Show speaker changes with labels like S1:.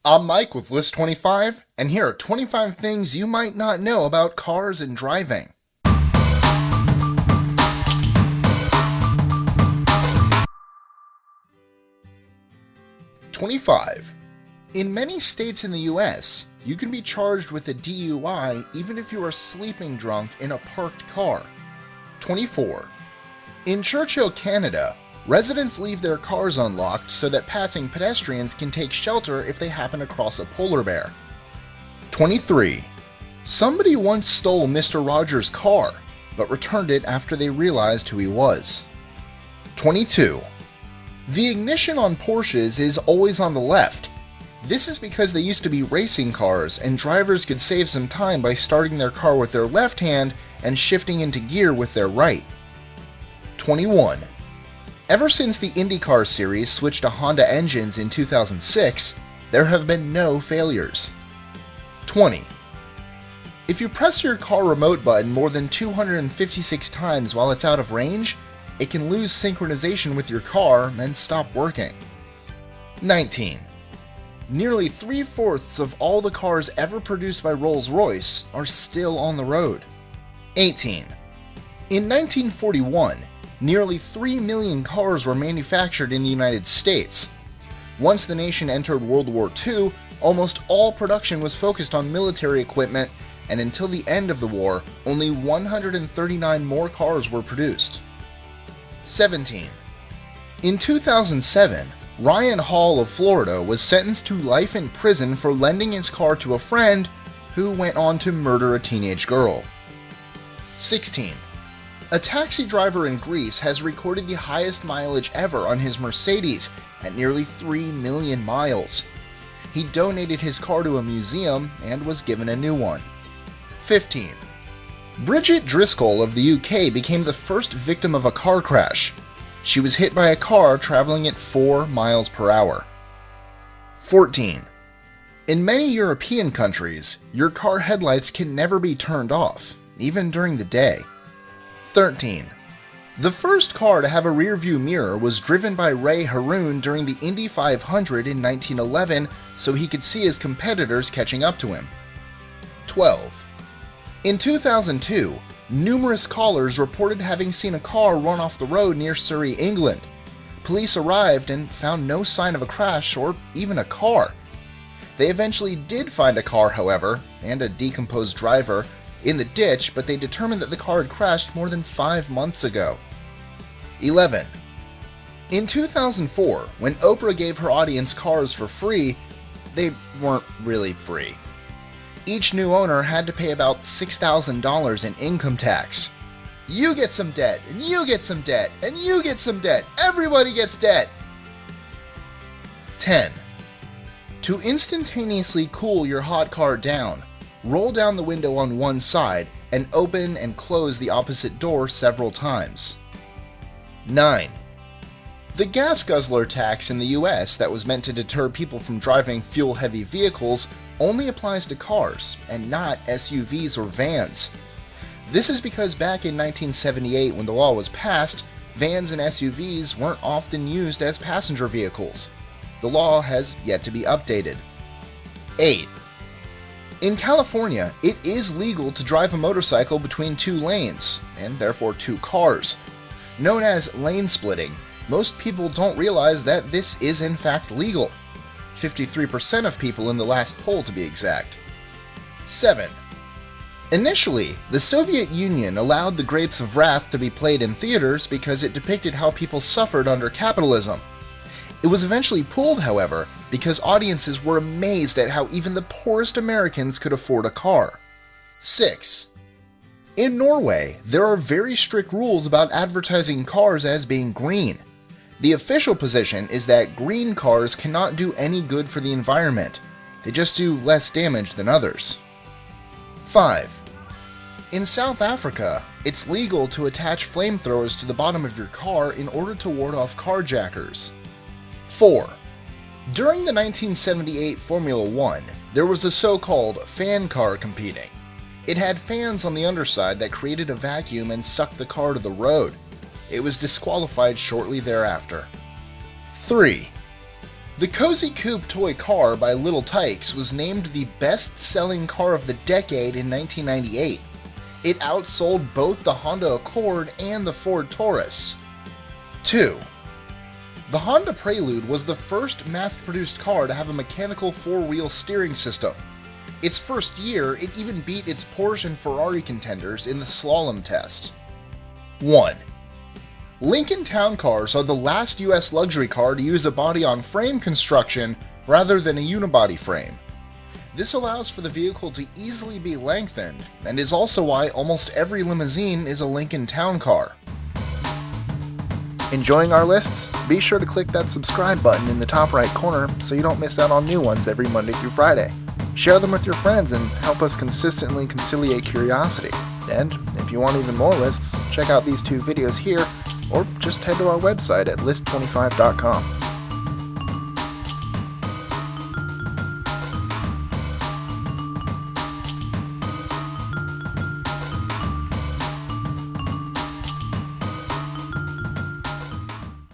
S1: I'm Mike with List 25, and here are 25 things you might not know about cars and driving. 25. In many states in the US, you can be charged with a DUI even if you are sleeping drunk in a parked car. 24. In Churchill, Canada, residents leave their cars unlocked so that passing pedestrians can take shelter if they happen to cross a polar bear. 23. Somebody once stole Mr. Rogers' car, but returned it after they realized who he was. 22. The ignition on Porsches is always on the left. This is because they used to be racing cars, and drivers could save some time by starting their car with their left hand and shifting into gear with their right. 21. Ever since the IndyCar series switched to Honda engines in 2006, there have been no failures. 20. If you press your car remote button more than 256 times while it's out of range, it can lose synchronization with your car and stop working. 19. Nearly 3/4 of all the cars ever produced by Rolls-Royce are still on the road. 18. In 1941, nearly 3 million cars were manufactured in the United States. Once the nation entered World War II, almost all production was focused on military equipment, and until the end of the war, only 139 more cars were produced. 17. In 2007, Ryan Hall of Florida was sentenced to life in prison for lending his car to a friend who went on to murder a teenage girl. 16. A taxi driver in Greece has recorded the highest mileage ever on his Mercedes at nearly 3 million miles. He donated his car to a museum and was given a new one. 15. Bridget Driscoll of the UK became the first victim of a car crash. She was hit by a car traveling at 4 miles per hour. 14. In many European countries, your car headlights can never be turned off, even during the day. 13. The first car to have a rear-view mirror was driven by Ray Haroon during the Indy 500 in 1911 so he could see his competitors catching up to him. 12. In 2002, numerous callers reported having seen a car run off the road near Surrey, England. Police arrived and found no sign of a crash or even a car. They eventually did find a car, however, and a decomposed driver in the ditch, but they determined that the car had crashed more than 5 months ago. 11. In 2004, when Oprah gave her audience cars for free, they weren't really free. Each new owner had to pay about $6,000 in income tax. You get some debt, and you get some debt, and you get some debt. Everybody gets debt. 10. To instantaneously cool your hot car down, roll down the window on one side and open and close the opposite door several times. 9. The Gas Guzzler Tax in the US that was meant to deter people from driving fuel-heavy vehicles only applies to cars and not SUVs or vans. This is because back in 1978 when the law was passed, vans and SUVs weren't often used as passenger vehicles. The law has yet to be updated. 8. In California, it is legal to drive a motorcycle between 2 lanes, and therefore 2 cars. Known as lane splitting, most people don't realize that this is in fact legal. 53% of people in the last poll, to be exact. 7. Initially, the Soviet Union allowed The Grapes of Wrath to be played in theaters because it depicted how people suffered under capitalism. It was eventually pulled, however, because audiences were amazed at how even the poorest Americans could afford a car. 6. In Norway, there are very strict rules about advertising cars as being green. The official position is that green cars cannot do any good for the environment. They just do less damage than others. 5. In South Africa, it's legal to attach flamethrowers to the bottom of your car in order to ward off carjackers. 4. During the 1978 Formula One, there was a so-called fan car competing. It had fans on the underside that created a vacuum and sucked the car to the road. It was disqualified shortly thereafter. 3. The Cozy Coupe toy car by Little Tikes was named the best-selling car of the decade in 1998. It outsold both the Honda Accord and the Ford Taurus. 2. The Honda Prelude was the first mass-produced car to have a mechanical four-wheel steering system. Its first year, it even beat its Porsche and Ferrari contenders in the slalom test. 1. Lincoln Town Cars are the last US luxury car to use a body-on-frame construction rather than a unibody frame. This allows for the vehicle to easily be lengthened, and is also why almost every limousine is a Lincoln Town Car. Enjoying our lists? Be sure to click that subscribe button in the top right corner so you don't miss out on new ones every Monday through Friday. Share them with your friends and help us consistently conciliate curiosity. And if you want even more lists, check out these two videos here, or just head to our website at list25.com.